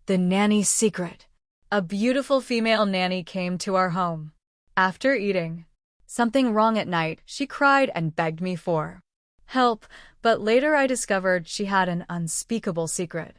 The Nanny's Secret. A beautiful female nanny came to our home. After eating something wrong at night, she cried and begged me for help, but later I discovered she had an unspeakable secret.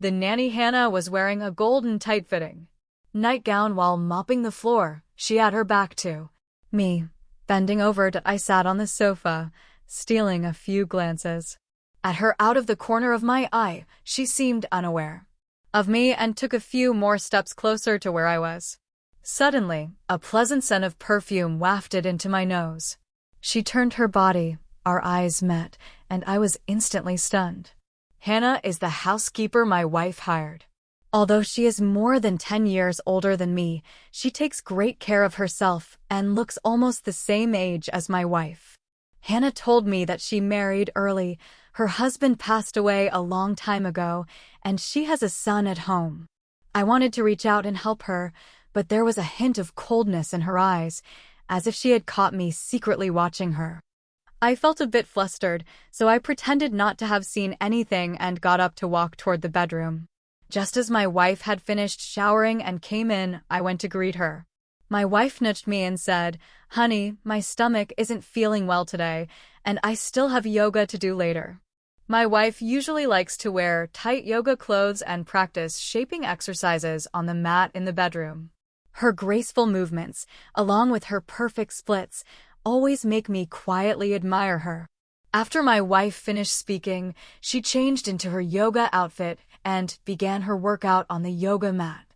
The nanny Hannah was wearing a golden tight-fitting nightgown while mopping the floor. She had her back to me. Bending over, I sat on the sofa, stealing a few glances at her out of the corner of my eye. She seemed unaware of me and took a few more steps closer to where I was. Suddenly, a pleasant scent of perfume wafted into my nose. She turned her body, our eyes met, and I was instantly stunned. Hannah is the housekeeper my wife hired. Although she is more than 10 years older than me, she takes great care of herself and looks almost the same age as my wife. Hannah told me that she married early. Her husband passed away a long time ago, and she has a son at home. I wanted to reach out and help her, but there was a hint of coldness in her eyes, as if she had caught me secretly watching her. I felt a bit flustered, so I pretended not to have seen anything and got up to walk toward the bedroom. Just as my wife had finished showering and came in, I went to greet her. My wife nudged me and said, "Honey, my stomach isn't feeling well today, and I still have yoga to do later." My wife usually likes to wear tight yoga clothes and practice shaping exercises on the mat in the bedroom. Her graceful movements, along with her perfect splits, always make me quietly admire her. After my wife finished speaking, she changed into her yoga outfit and began her workout on the yoga mat.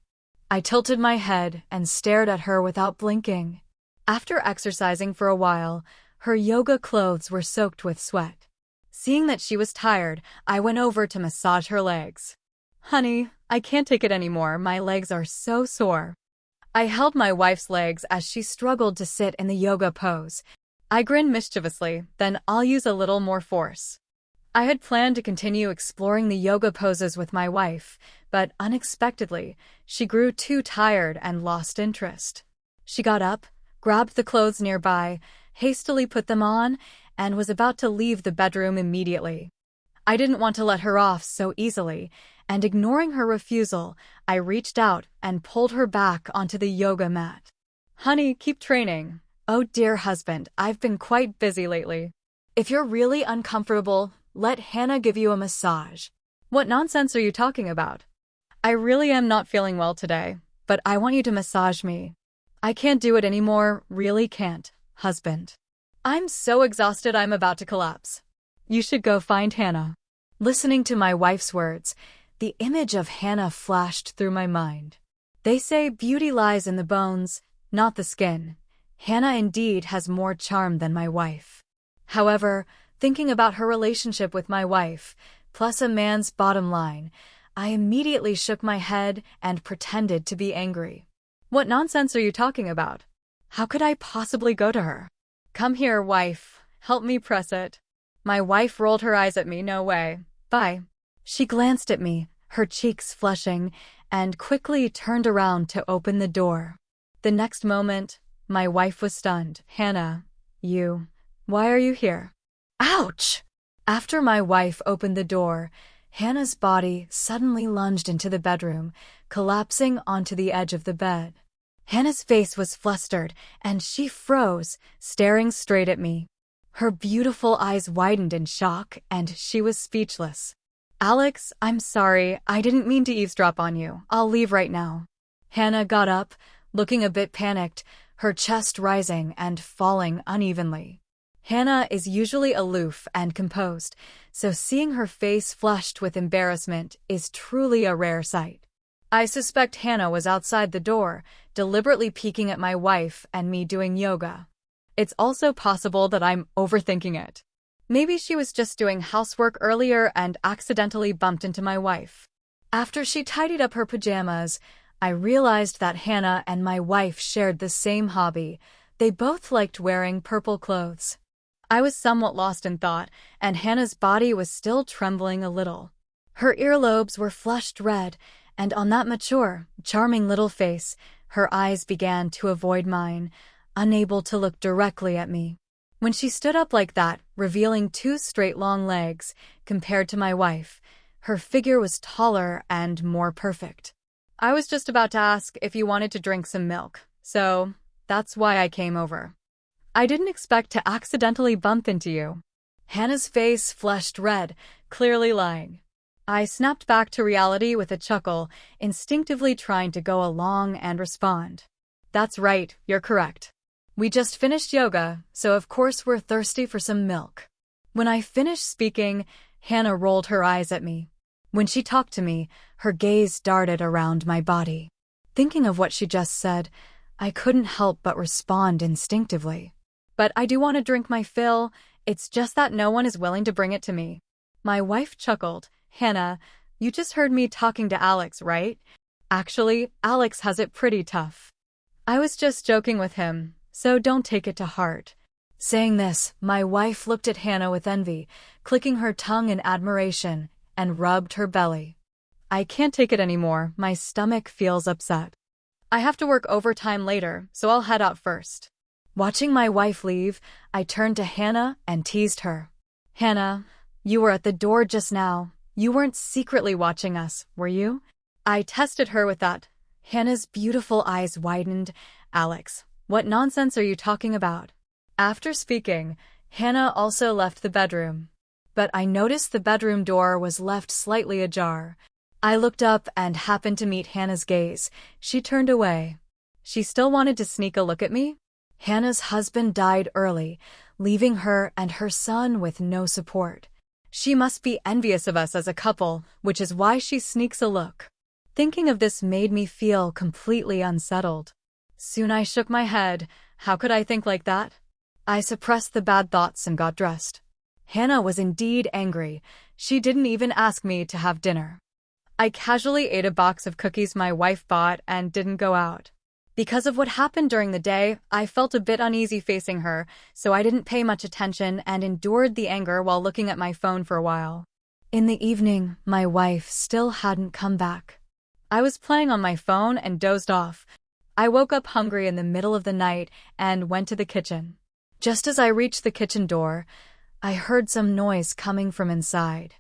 I tilted my head and stared at her without blinking. After exercising for a while, her yoga clothes were soaked with sweat. Seeing that she was tired, I went over to massage her legs. "Honey, I can't take it anymore. My legs are so sore." I held my wife's legs as she struggled to sit in the yoga pose. I grinned mischievously, "Then I'll use a little more force." I had planned to continue exploring the yoga poses with my wife, but unexpectedly, she grew too tired and lost interest. She got up, grabbed the clothes nearby, hastily put them on, and was about to leave the bedroom immediately. I didn't want to let her off so easily, and ignoring her refusal, I reached out and pulled her back onto the yoga mat. "Honey, keep training." "Oh dear husband, I've been quite busy lately. If you're really uncomfortable, let Hannah give you a massage." "What nonsense are you talking about? I really am not feeling well today, but I want you to massage me." "I can't do it anymore, really can't, husband. I'm so exhausted I'm about to collapse. You should go find Hannah." Listening to my wife's words, the image of Hannah flashed through my mind. They say beauty lies in the bones, not the skin. Hannah indeed has more charm than my wife. However, thinking about her relationship with my wife, plus a man's bottom line, I immediately shook my head and pretended to be angry. "What nonsense are you talking about? How could I possibly go to her?" "Come here, wife. Help me press it." My wife rolled her eyes at me. "No way. Bye." She glanced at me, her cheeks flushing, and quickly turned around to open the door. The next moment, my wife was stunned. "Hannah, why are you here?" "Ouch!" After my wife opened the door, Hannah's body suddenly lunged into the bedroom, collapsing onto the edge of the bed. Hannah's face was flustered, and she froze, staring straight at me. Her beautiful eyes widened in shock, and she was speechless. "Alex, I'm sorry, I didn't mean to eavesdrop on you. I'll leave right now." Hannah got up, looking a bit panicked, her chest rising and falling unevenly. Hannah is usually aloof and composed, so seeing her face flushed with embarrassment is truly a rare sight. I suspect Hannah was outside the door, deliberately peeking at my wife and me doing yoga. It's also possible that I'm overthinking it. Maybe she was just doing housework earlier and accidentally bumped into my wife. After she tidied up her pajamas, I realized that Hannah and my wife shared the same hobby. They both liked wearing purple clothes. I was somewhat lost in thought, and Hannah's body was still trembling a little. Her earlobes were flushed red, and on that mature, charming little face, her eyes began to avoid mine, unable to look directly at me. When she stood up like that, revealing two straight long legs, compared to my wife, Her figure was taller and more perfect. I was just about to ask if you wanted to drink some milk, so that's why I came over. I didn't expect to accidentally bump into you. Hannah's face flushed red, clearly lying. I snapped back to reality with a chuckle, instinctively trying to go along and respond. That's right, you're correct. We just finished yoga, so of course we're thirsty for some milk. When I finished speaking, Hannah rolled her eyes at me. When she talked to me, her gaze darted around my body. Thinking of what she just said, I couldn't help but respond instinctively. But I do want to drink my fill, it's just that no one is willing to bring it to me. My wife chuckled. Hannah, you just heard me talking to Alex, right? Actually, Alex has it pretty tough. I was just joking with him, so don't take it to heart. Saying this, my wife looked at Hannah with envy, clicking her tongue in admiration, and rubbed her belly. I can't take it anymore, my stomach feels upset. I have to work overtime later, so I'll head out first. Watching my wife leave, I turned to Hannah and teased her. Hannah, you were at the door just now. You weren't secretly watching us, were you? I tested her with that. Hannah's beautiful eyes widened. Alex, what nonsense are you talking about? After speaking, Hannah also left the bedroom. But I noticed the bedroom door was left slightly ajar. I looked up and happened to meet Hannah's gaze. She turned away. She still wanted to sneak a look at me? Hannah's husband died early, leaving her and her son with no support. She must be envious of us as a couple, which is why she sneaks a look. Thinking of this made me feel completely unsettled. Soon I shook my head. How could I think like that? I suppressed the bad thoughts and got dressed. Hannah was indeed angry. She didn't even ask me to have dinner. I casually ate a box of cookies my wife bought and didn't go out. Because of what happened during the day, I felt a bit uneasy facing her, so I didn't pay much attention and endured the anger while looking at my phone for a while. In the evening, my wife still hadn't come back. I was playing on my phone and dozed off. I woke up hungry in the middle of the night and went to the kitchen. Just as I reached the kitchen door, I heard some noise coming from inside.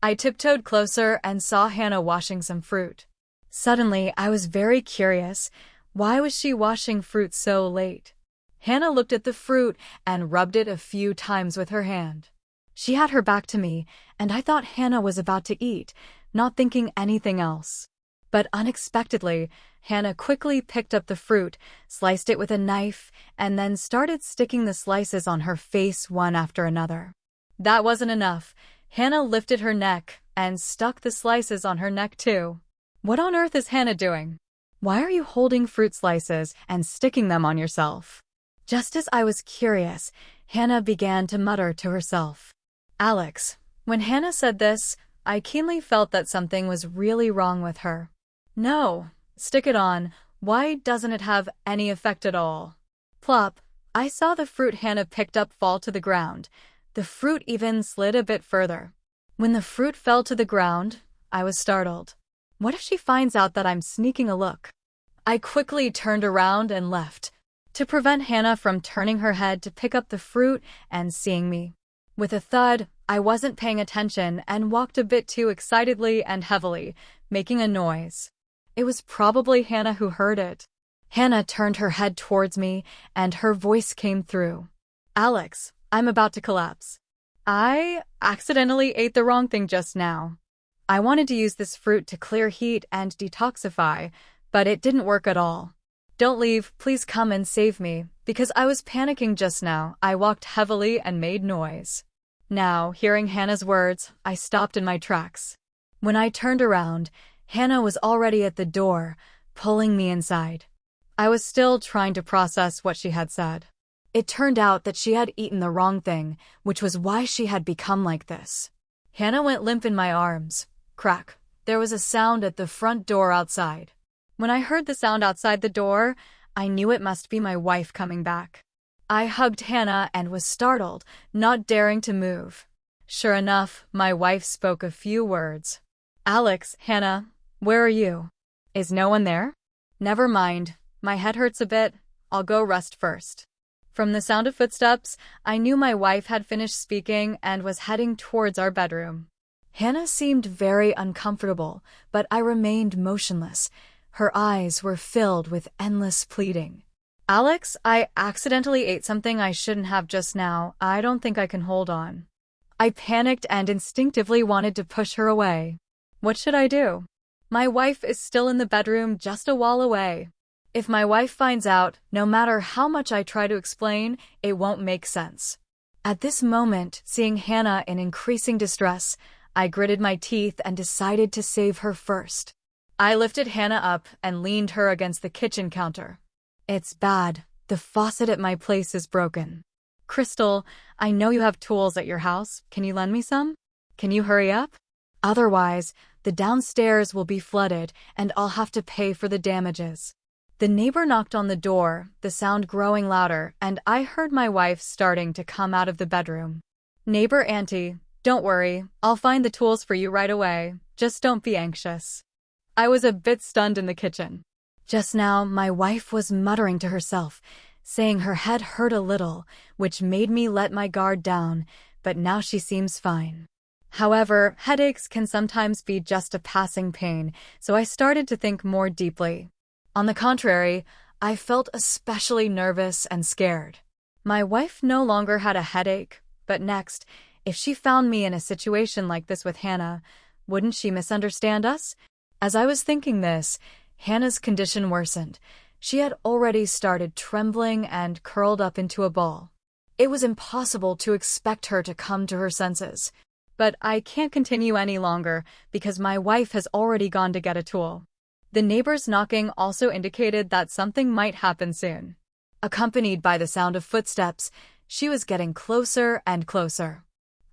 I tiptoed closer and saw Hannah washing some fruit. Suddenly, I was very curious. Why was she washing fruit so late? Hannah looked at the fruit and rubbed it a few times with her hand. She had her back to me, and I thought Hannah was about to eat, not thinking anything else. But unexpectedly, Hannah quickly picked up the fruit, sliced it with a knife, and then started sticking the slices on her face one after another. That wasn't enough. Hannah lifted her neck and stuck the slices on her neck too. What on earth is Hannah doing? Why are you holding fruit slices and sticking them on yourself? Just as I was curious, Hannah began to mutter to herself. Alex. When Hannah said this, I keenly felt that something was really wrong with her. No, stick it on. Why doesn't it have any effect at all? Plop. I saw the fruit Hannah picked up fall to the ground. The fruit even slid a bit further. When the fruit fell to the ground, I was startled. What if she finds out that I'm sneaking a look? I quickly turned around and left, to prevent Hannah from turning her head to pick up the fruit and seeing me. With a thud, I wasn't paying attention and walked a bit too excitedly and heavily, making a noise. It was probably Hannah who heard it. Hannah turned her head towards me, and her voice came through. Alex, I'm about to collapse. I accidentally ate the wrong thing just now. I wanted to use this fruit to clear heat and detoxify, but it didn't work at all. Don't leave, please come and save me, because I was panicking just now. I walked heavily and made noise. Now, hearing Hannah's words, I stopped in my tracks. When I turned around, Hannah was already at the door, pulling me inside. I was still trying to process what she had said. It turned out that she had eaten the wrong thing, which was why she had become like this. Hannah went limp in my arms. Crack. There was a sound at the front door outside. When I heard the sound outside the door, I knew it must be my wife coming back. I hugged Hannah and was startled, not daring to move. Sure enough, my wife spoke a few words. Alex, Hannah, where are you? Is no one there? Never mind. My head hurts a bit. I'll go rest first. From the sound of footsteps, I knew my wife had finished speaking and was heading towards our bedroom. Hannah seemed very uncomfortable, but I remained motionless. Her eyes were filled with endless pleading. Alex, I accidentally ate something I shouldn't have just now. I don't think I can hold on. I panicked and instinctively wanted to push her away. What should I do? My wife is still in the bedroom just a wall away. If my wife finds out, no matter how much I try to explain, it won't make sense. At this moment, seeing Hannah in increasing distress, I gritted my teeth and decided to save her first. I lifted Hannah up and leaned her against the kitchen counter. It's bad. The faucet at my place is broken. Crystal, I know you have tools at your house. Can you lend me some? Can you hurry up? Otherwise, the downstairs will be flooded and I'll have to pay for the damages. The neighbor knocked on the door, the sound growing louder, and I heard my wife starting to come out of the bedroom. Neighbor Auntie, don't worry, I'll find the tools for you right away. Just don't be anxious. I was a bit stunned in the kitchen. Just now, my wife was muttering to herself, saying her head hurt a little, which made me let my guard down, but now she seems fine. However, headaches can sometimes be just a passing pain, so I started to think more deeply. On the contrary, I felt especially nervous and scared. My wife no longer had a headache, but next, if she found me in a situation like this with Hannah, wouldn't she misunderstand us? As I was thinking this, Hannah's condition worsened. She had already started trembling and curled up into a ball. It was impossible to expect her to come to her senses. But I can't continue any longer because my wife has already gone to get a tool. The neighbor's knocking also indicated that something might happen soon. Accompanied by the sound of footsteps, she was getting closer and closer.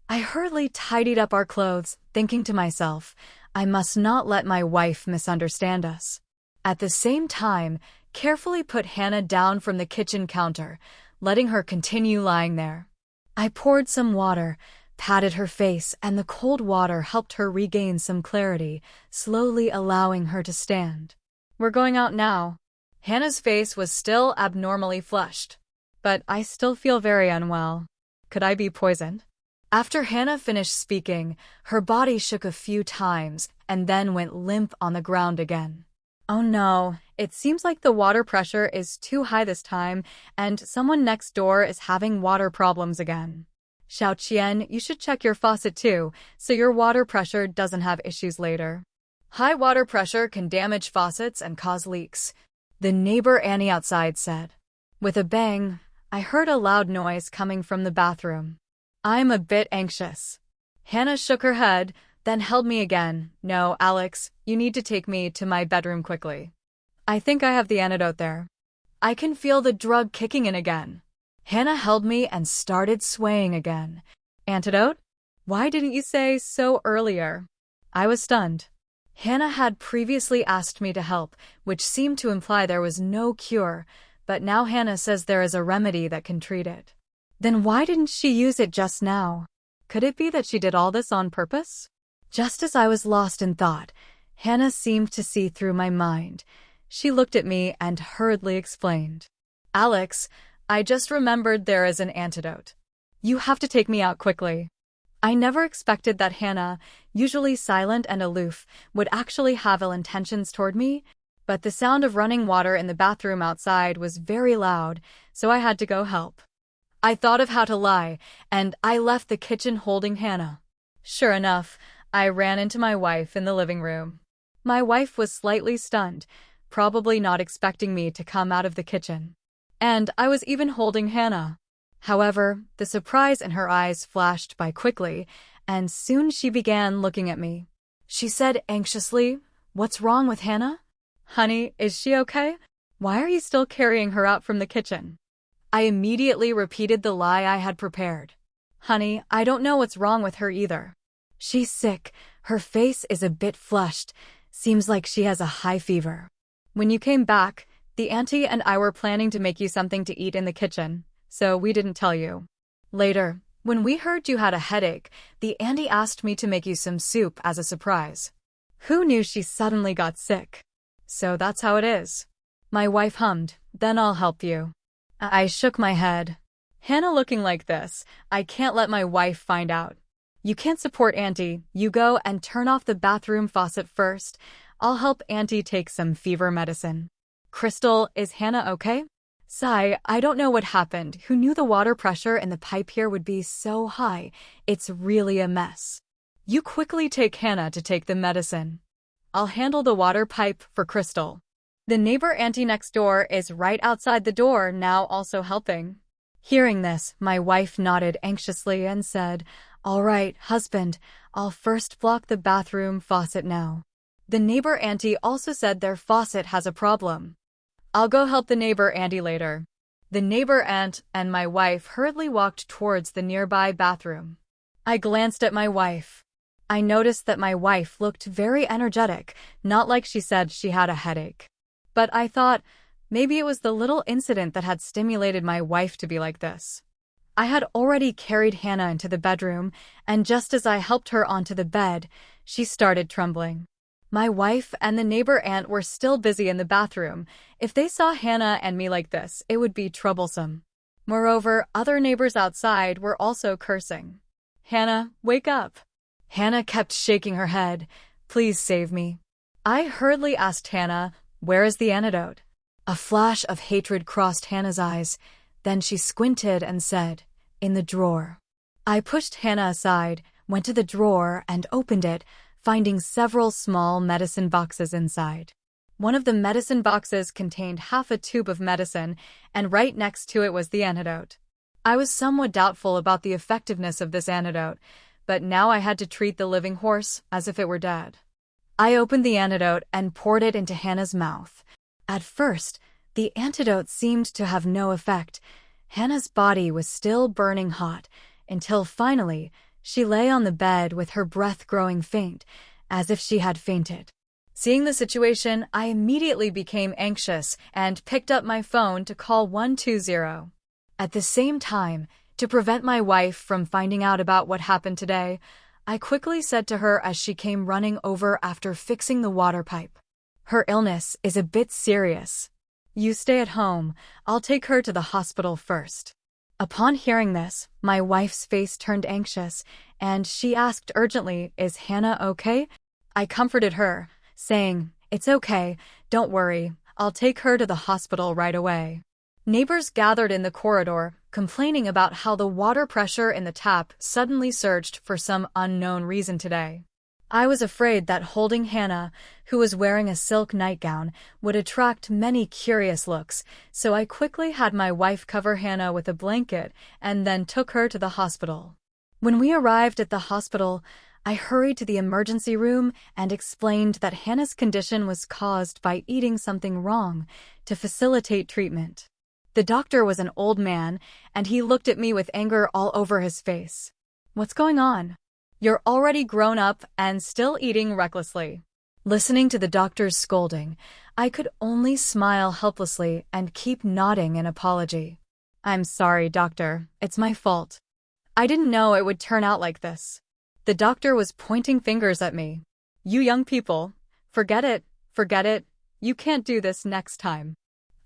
I hurriedly tidied up our clothes, thinking to myself, I must not let my wife misunderstand us. At the same time, carefully put Hannah down from the kitchen counter, letting her continue lying there. I poured some water, patted her face, and the cold water helped her regain some clarity, slowly allowing her to stand. We're going out now. Hannah's face was still abnormally flushed. But I still feel very unwell. Could I be poisoned? After Hannah finished speaking, her body shook a few times and then went limp on the ground again. Oh no, it seems like the water pressure is too high this time and someone next door is having water problems again. Xiao Qian, you should check your faucet too, so your water pressure doesn't have issues later. High water pressure can damage faucets and cause leaks, the neighbor Annie outside said. With a bang, I heard a loud noise coming from the bathroom. I'm a bit anxious. Hannah shook her head, then held me again. No, Alex, you need to take me to my bedroom quickly. I think I have the antidote there. I can feel the drug kicking in again. Hannah held me and started swaying again. Antidote? Why didn't you say so earlier? I was stunned. Hannah had previously asked me to help, which seemed to imply there was no cure, but now Hannah says there is a remedy that can treat it. Then why didn't she use it just now? Could it be that she did all this on purpose? Just as I was lost in thought, Hannah seemed to see through my mind. She looked at me and hurriedly explained. Alex, I just remembered there is an antidote. You have to take me out quickly. I never expected that Hannah, usually silent and aloof, would actually have ill intentions toward me, but the sound of running water in the bathroom outside was very loud, so I had to go help. I thought of how to lie, and I left the kitchen holding Hannah. Sure enough, I ran into my wife in the living room. My wife was slightly stunned, probably not expecting me to come out of the kitchen. And I was even holding Hannah. However, the surprise in her eyes flashed by quickly, and soon she began looking at me. She said anxiously, "What's wrong with Hannah? Honey, is she okay? Why are you still carrying her out from the kitchen?" I immediately repeated the lie I had prepared. Honey, I don't know what's wrong with her either. She's sick, her face is a bit flushed, seems like she has a high fever. When you came back, the auntie and I were planning to make you something to eat in the kitchen, so we didn't tell you. Later, when we heard you had a headache, the auntie asked me to make you some soup as a surprise. Who knew she suddenly got sick? So that's how it is. My wife hummed, "Then I'll help you." I shook my head. Hannah looking like this, I can't let my wife find out. You can't support Auntie. You go and turn off the bathroom faucet first. I'll help Auntie take some fever medicine. Crystal, is Hannah okay? Sigh, I don't know what happened. Who knew the water pressure in the pipe here would be so high? It's really a mess. You quickly take Hannah to take the medicine. I'll handle the water pipe for Crystal. The neighbor auntie next door is right outside the door now, also helping. Hearing this, my wife nodded anxiously and said, "All right, husband, I'll first block the bathroom faucet now." The neighbor auntie also said their faucet has a problem. I'll go help the neighbor auntie later. The neighbor aunt and my wife hurriedly walked towards the nearby bathroom. I glanced at my wife. I noticed that my wife looked very energetic, not like she said she had a headache. But I thought, maybe it was the little incident that had stimulated my wife to be like this. I had already carried Hannah into the bedroom, and just as I helped her onto the bed, she started trembling. My wife and the neighbor aunt were still busy in the bathroom. If they saw Hannah and me like this, it would be troublesome. Moreover, other neighbors outside were also cursing. "Hannah, wake up." Hannah kept shaking her head. "Please save me." I hurriedly asked Hannah, "Where is the antidote?" A flash of hatred crossed Hannah's eyes. Then she squinted and said, "In the drawer." I pushed Hannah aside, went to the drawer, and opened it, finding several small medicine boxes inside. One of the medicine boxes contained half a tube of medicine, and right next to it was the antidote. I was somewhat doubtful about the effectiveness of this antidote, but now I had to treat the living horse as if it were dead. I opened the antidote and poured it into Hannah's mouth. At first, the antidote seemed to have no effect. Hannah's body was still burning hot, until finally, she lay on the bed with her breath growing faint, as if she had fainted. Seeing the situation, I immediately became anxious and picked up my phone to call 120. At the same time, to prevent my wife from finding out about what happened today, I quickly said to her as she came running over after fixing the water pipe, "Her illness is a bit serious. You stay at home. I'll take her to the hospital first." Upon hearing this, my wife's face turned anxious, and she asked urgently, "Is Hannah okay?" I comforted her, saying, "It's okay, don't worry, I'll take her to the hospital right away." Neighbors gathered in the corridor, complaining about how the water pressure in the tap suddenly surged for some unknown reason today. I was afraid that holding Hannah, who was wearing a silk nightgown, would attract many curious looks, so I quickly had my wife cover Hannah with a blanket and then took her to the hospital. When we arrived at the hospital, I hurried to the emergency room and explained that Hannah's condition was caused by eating something wrong to facilitate treatment. The doctor was an old man, and he looked at me with anger all over his face. "What's going on? You're already grown up and still eating recklessly." Listening to the doctor's scolding, I could only smile helplessly and keep nodding in apology. "I'm sorry, doctor. It's my fault. I didn't know it would turn out like this." The doctor was pointing fingers at me. "You young people, forget it, forget it. You can't do this next time."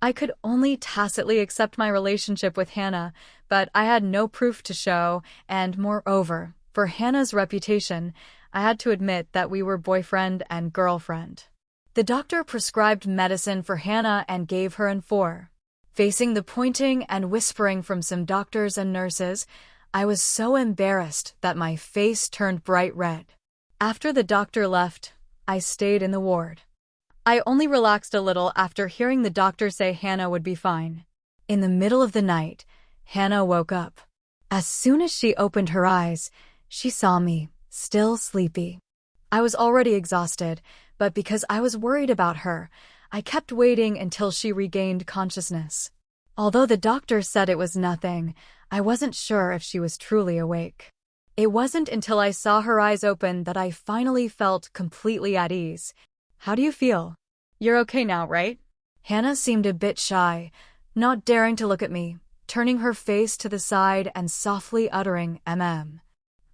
I could only tacitly accept my relationship with Hannah, but I had no proof to show, and moreover, for Hannah's reputation, I had to admit that we were boyfriend and girlfriend. The doctor prescribed medicine for Hannah and gave her an 4. Facing the pointing and whispering from some doctors and nurses, I was so embarrassed that my face turned bright red. After the doctor left, I stayed in the ward. I only relaxed a little after hearing the doctor say Hannah would be fine. In the middle of the night, Hannah woke up. As soon as she opened her eyes, she saw me, still sleepy. I was already exhausted, but because I was worried about her, I kept waiting until she regained consciousness. Although the doctor said it was nothing, I wasn't sure if she was truly awake. It wasn't until I saw her eyes open that I finally felt completely at ease. "How do you feel? You're okay now, right?" Hannah seemed a bit shy, not daring to look at me, turning her face to the side and softly uttering "mm."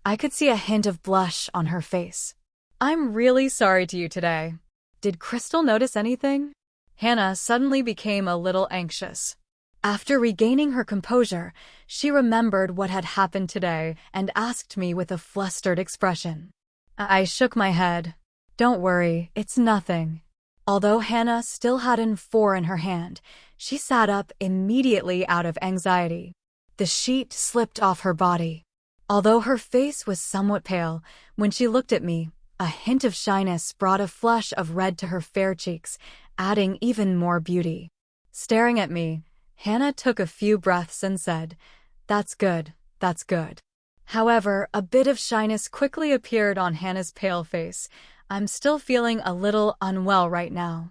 I could see a hint of blush on her face. "I'm really sorry to you today. Did Crystal notice anything?" Hannah suddenly became a little anxious. After regaining her composure, she remembered what had happened today and asked me with a flustered expression. I shook my head. Don't worry, it's nothing. Although Hannah still had an 4 in her hand, she sat up immediately out of anxiety. The sheet slipped off her body. Although her face was somewhat pale, when she looked at me, a hint of shyness brought a flush of red to her fair cheeks, adding even more beauty. Staring at me, Hannah took a few breaths and said, "That's good, that's good." However, a bit of shyness quickly appeared on Hannah's pale face. I'm still feeling a little unwell right now.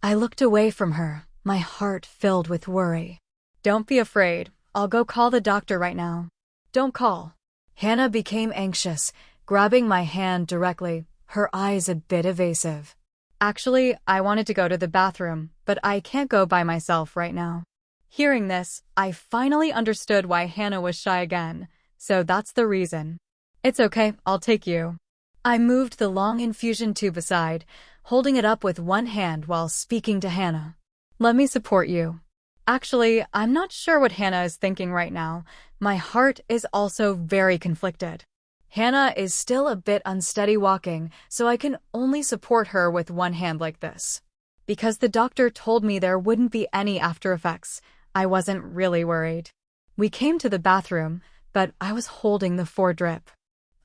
I looked away from her, my heart filled with worry. Don't be afraid. I'll go call the doctor right now. Don't call. Hannah became anxious, grabbing my hand directly, her eyes a bit evasive. Actually, I wanted to go to the bathroom, but I can't go by myself right now. Hearing this, I finally understood why Hannah was shy again, so that's the reason. It's okay, I'll take you. I moved the long infusion tube aside, holding it up with one hand while speaking to Hannah. Let me support you. Actually, I'm not sure what Hannah is thinking right now. My heart is also very conflicted. Hannah is still a bit unsteady walking, so I can only support her with one hand like this. Because the doctor told me there wouldn't be any after effects, I wasn't really worried. We came to the bathroom, but I was holding the 4 drip.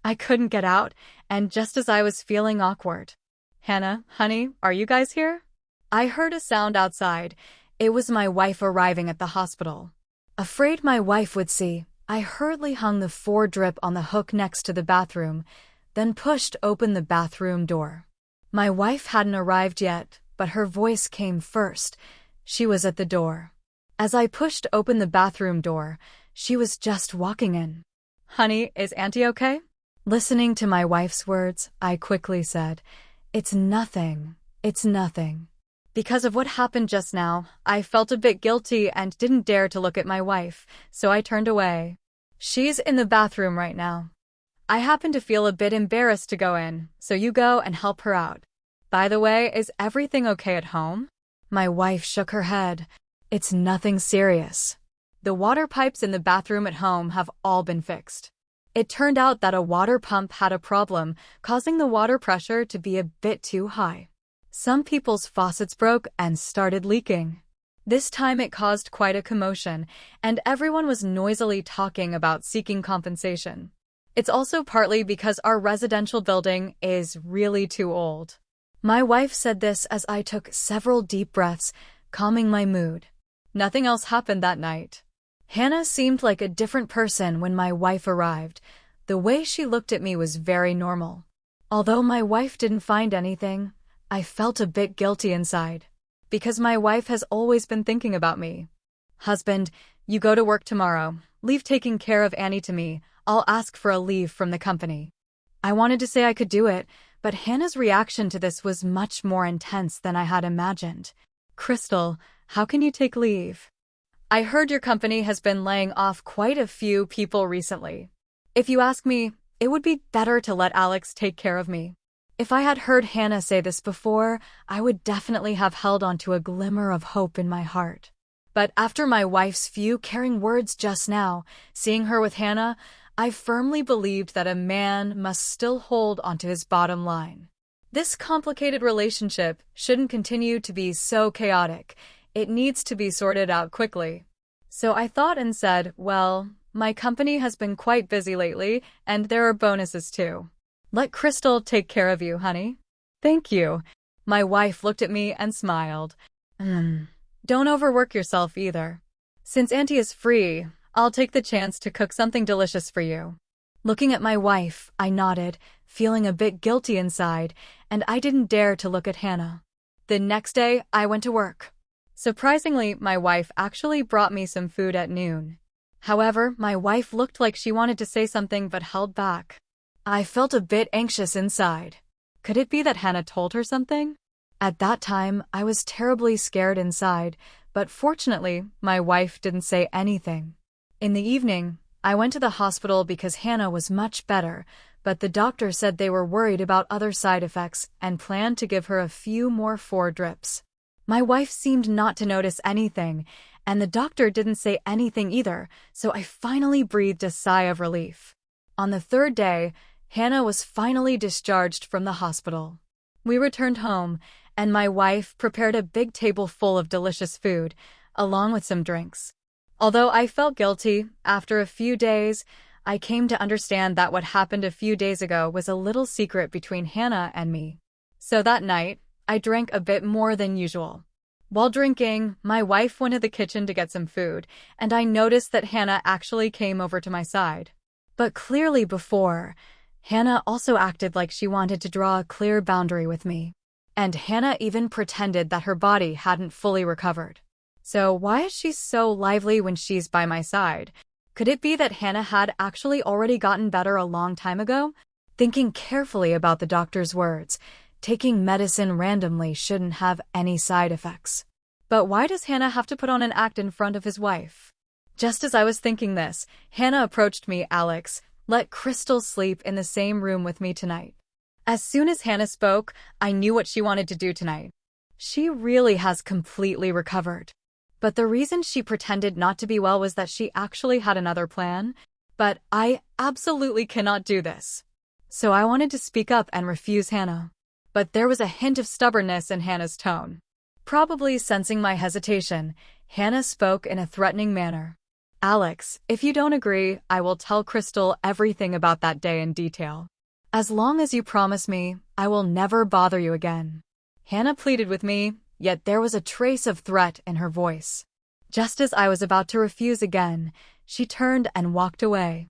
I couldn't get out, and just as I was feeling awkward. Hannah, honey, are you guys here? I heard a sound outside. It was my wife arriving at the hospital. Afraid my wife would see, I hurriedly hung the 4 drip on the hook next to the bathroom, then pushed open the bathroom door. My wife hadn't arrived yet, but her voice came first. She was at the door. As I pushed open the bathroom door, she was just walking in. Honey, is Auntie okay? Listening to my wife's words, I quickly said, It's nothing. It's nothing. Because of what happened just now, I felt a bit guilty and didn't dare to look at my wife, so I turned away. She's in the bathroom right now. I happen to feel a bit embarrassed to go in, so you go and help her out. By the way, is everything okay at home? My wife shook her head. It's nothing serious. The water pipes in the bathroom at home have all been fixed. It turned out that a water pump had a problem, causing the water pressure to be a bit too high. Some people's faucets broke and started leaking. This time it caused quite a commotion, and everyone was noisily talking about seeking compensation. It's also partly because our residential building is really too old. My wife said this as I took several deep breaths, calming my mood. Nothing else happened that night. Hannah seemed like a different person when my wife arrived. The way she looked at me was very normal. Although my wife didn't find anything, I felt a bit guilty inside. Because my wife has always been thinking about me. Husband, you go to work tomorrow. Leave taking care of Annie to me. I'll ask for a leave from the company. I wanted to say I could do it, but Hannah's reaction to this was much more intense than I had imagined. Crystal, how can you take leave? I heard your company has been laying off quite a few people recently. If you ask me, it would be better to let Alex take care of me. If I had heard Hannah say this before, I would definitely have held on to a glimmer of hope in my heart. But after my wife's few caring words just now, seeing her with Hannah, I firmly believed that a man must still hold onto his bottom line. This complicated relationship shouldn't continue to be so chaotic. It needs to be sorted out quickly. So I thought and said, well, my company has been quite busy lately, and there are bonuses too. Let Crystal take care of you, honey. Thank you. My wife looked at me and smiled. Don't overwork yourself either. Since Auntie is free, I'll take the chance to cook something delicious for you. Looking at my wife, I nodded, feeling a bit guilty inside, and I didn't dare to look at Hannah. The next day, I went to work. Surprisingly, my wife actually brought me some food at noon. However, my wife looked like she wanted to say something but held back. I felt a bit anxious inside. Could it be that Hannah told her something? At that time, I was terribly scared inside, but fortunately, my wife didn't say anything. In the evening, I went to the hospital because Hannah was much better, but the doctor said they were worried about other side effects and planned to give her a few more 4 drips. My wife seemed not to notice anything, and the doctor didn't say anything either, so I finally breathed a sigh of relief. On the third day, Hannah was finally discharged from the hospital. We returned home, and my wife prepared a big table full of delicious food, along with some drinks. Although I felt guilty, after a few days, I came to understand that what happened a few days ago was a little secret between Hannah and me. So that night, I drank a bit more than usual. While drinking, my wife went to the kitchen to get some food, and I noticed that Hannah actually came over to my side. But clearly before, Hannah also acted like she wanted to draw a clear boundary with me. And Hannah even pretended that her body hadn't fully recovered. So why is she so lively when she's by my side? Could it be that Hannah had actually already gotten better a long time ago? Thinking carefully about the doctor's words, taking medicine randomly shouldn't have any side effects. But why does Hannah have to put on an act in front of his wife? Just as I was thinking this, Hannah approached me. Alex, let Crystal sleep in the same room with me tonight. As soon as Hannah spoke, I knew what she wanted to do tonight. She really has completely recovered. But the reason she pretended not to be well was that she actually had another plan. But I absolutely cannot do this. So I wanted to speak up and refuse Hannah. But there was a hint of stubbornness in Hannah's tone. Probably sensing my hesitation, Hannah spoke in a threatening manner. Alex, if you don't agree, I will tell Crystal everything about that day in detail. As long as you promise me, I will never bother you again. Hannah pleaded with me, yet there was a trace of threat in her voice. Just as I was about to refuse again, she turned and walked away.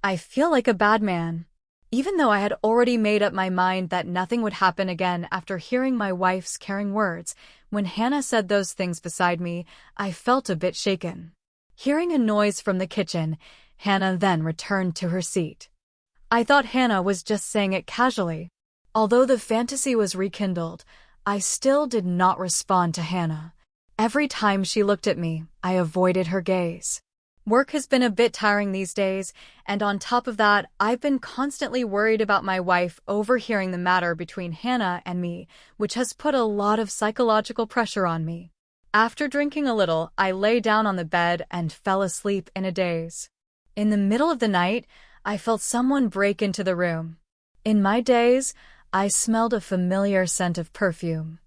I feel like a bad man. Even though I had already made up my mind that nothing would happen again after hearing my wife's caring words, when Hannah said those things beside me, I felt a bit shaken. Hearing a noise from the kitchen, Hannah then returned to her seat. I thought Hannah was just saying it casually. Although the fantasy was rekindled, I still did not respond to Hannah. Every time she looked at me, I avoided her gaze. Work has been a bit tiring these days, and on top of that, I've been constantly worried about my wife overhearing the matter between Hannah and me, which has put a lot of psychological pressure on me. After drinking a little, I lay down on the bed and fell asleep in a daze. In the middle of the night, I felt someone break into the room. In my daze, I smelled a familiar scent of perfume.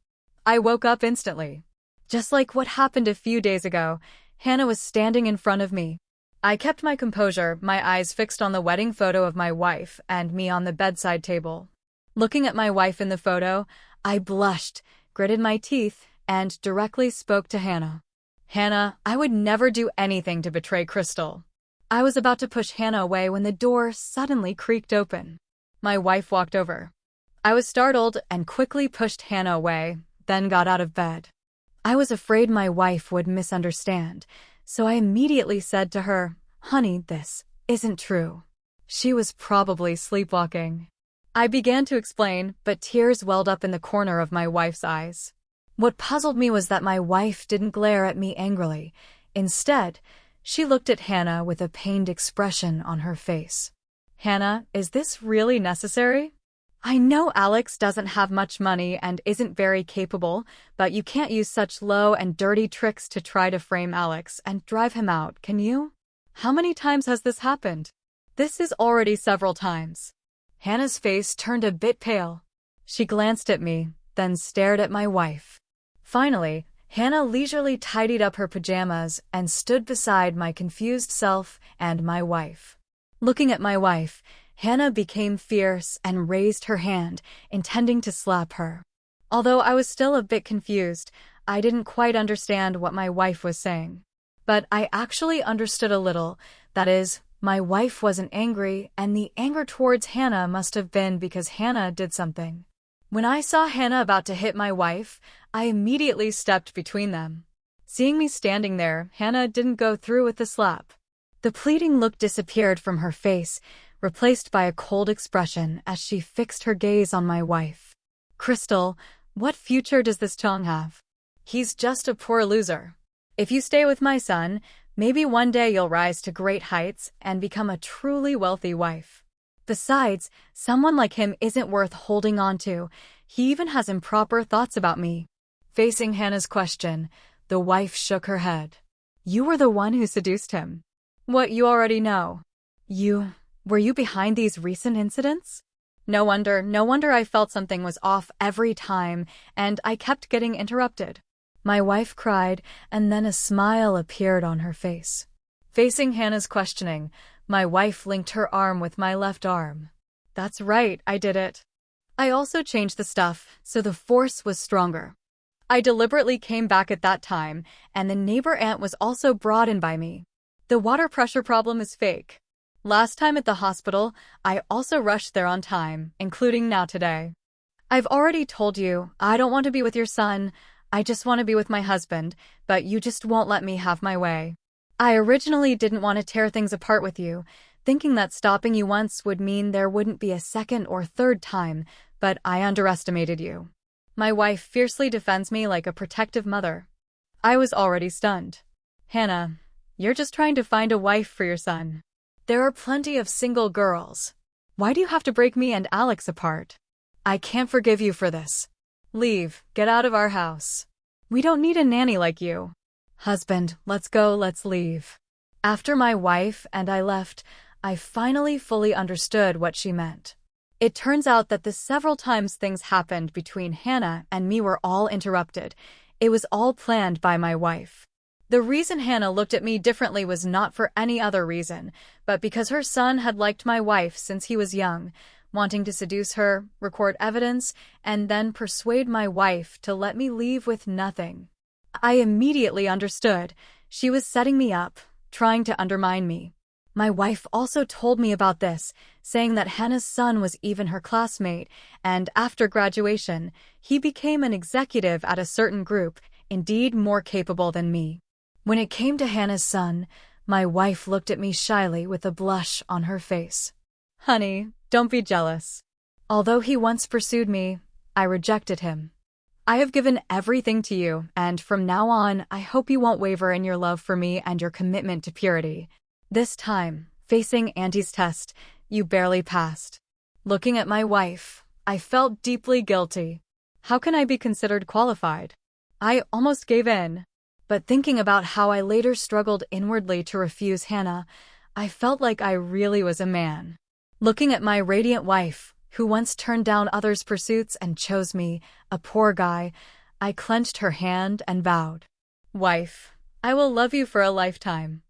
I woke up instantly. Just like what happened a few days ago, Hannah was standing in front of me. I kept my composure, my eyes fixed on the wedding photo of my wife and me on the bedside table. Looking at my wife in the photo, I blushed, gritted my teeth, and directly spoke to Hannah. Hannah, I would never do anything to betray Crystal. I was about to push Hannah away when the door suddenly creaked open. My wife walked over. I was startled and quickly pushed Hannah away, then got out of bed. I was afraid my wife would misunderstand, so I immediately said to her, "Honey, this isn't true." She was probably sleepwalking. I began to explain, but tears welled up in the corner of my wife's eyes. What puzzled me was that my wife didn't glare at me angrily. Instead, she looked at Hannah with a pained expression on her face. Hannah, is this really necessary? I know Alex doesn't have much money and isn't very capable, but you can't use such low and dirty tricks to try to frame Alex and drive him out, can you? How many times has this happened? This is already several times. Hannah's face turned a bit pale. She glanced at me, then stared at my wife. Finally, Hannah leisurely tidied up her pajamas and stood beside my confused self and my wife. Looking at my wife, Hannah became fierce and raised her hand, intending to slap her. Although I was still a bit confused, I didn't quite understand what my wife was saying. But I actually understood a little. That is, my wife wasn't angry, and the anger towards Hannah must have been because Hannah did something. When I saw Hannah about to hit my wife, I immediately stepped between them. Seeing me standing there, Hannah didn't go through with the slap. The pleading look disappeared from her face, replaced by a cold expression as she fixed her gaze on my wife. Crystal, what future does this Chong have? He's just a poor loser. If you stay with my son, maybe one day you'll rise to great heights and become a truly wealthy wife. Besides, someone like him isn't worth holding on to. He even has improper thoughts about me. Facing Hannah's question, the wife shook her head. You were the one who seduced him. What you already know. Were you behind these recent incidents? No wonder I felt something was off every time, and I kept getting interrupted. My wife cried, and then a smile appeared on her face. Facing Hannah's questioning, my wife linked her arm with my left arm. That's right, I did it. I also changed the stuff, so the force was stronger. I deliberately came back at that time, and the neighbor ant was also brought in by me. The water pressure problem is fake. Last time at the hospital, I also rushed there on time, including now today. I've already told you, I don't want to be with your son, I just want to be with my husband, but you just won't let me have my way. I originally didn't want to tear things apart with you, thinking that stopping you once would mean there wouldn't be a second or third time, but I underestimated you. My wife fiercely defends me like a protective mother. I was already stunned. Hannah, you're just trying to find a wife for your son. There are plenty of single girls. Why do you have to break me and Alex apart? I can't forgive you for this. Leave, get out of our house. We don't need a nanny like you. Husband, let's go, let's leave. After my wife and I left, I finally fully understood what she meant. It turns out that the several times things happened between Hannah and me were all interrupted. It was all planned by my wife. The reason Hannah looked at me differently was not for any other reason, but because her son had liked my wife since he was young, wanting to seduce her, record evidence, and then persuade my wife to let me leave with nothing. I immediately understood. She was setting me up, trying to undermine me. My wife also told me about this, saying that Hannah's son was even her classmate, and after graduation, he became an executive at a certain group, indeed more capable than me. When it came to Hannah's son, my wife looked at me shyly with a blush on her face. Honey, don't be jealous. Although he once pursued me, I rejected him. I have given everything to you, and from now on, I hope you won't waver in your love for me and your commitment to purity. This time, facing Auntie's test, you barely passed. Looking at my wife, I felt deeply guilty. How can I be considered qualified? I almost gave in. But thinking about how I later struggled inwardly to refuse Hannah, I felt like I really was a man. Looking at my radiant wife, who once turned down others' pursuits and chose me, a poor guy, I clenched her hand and vowed. Wife, I will love you for a lifetime.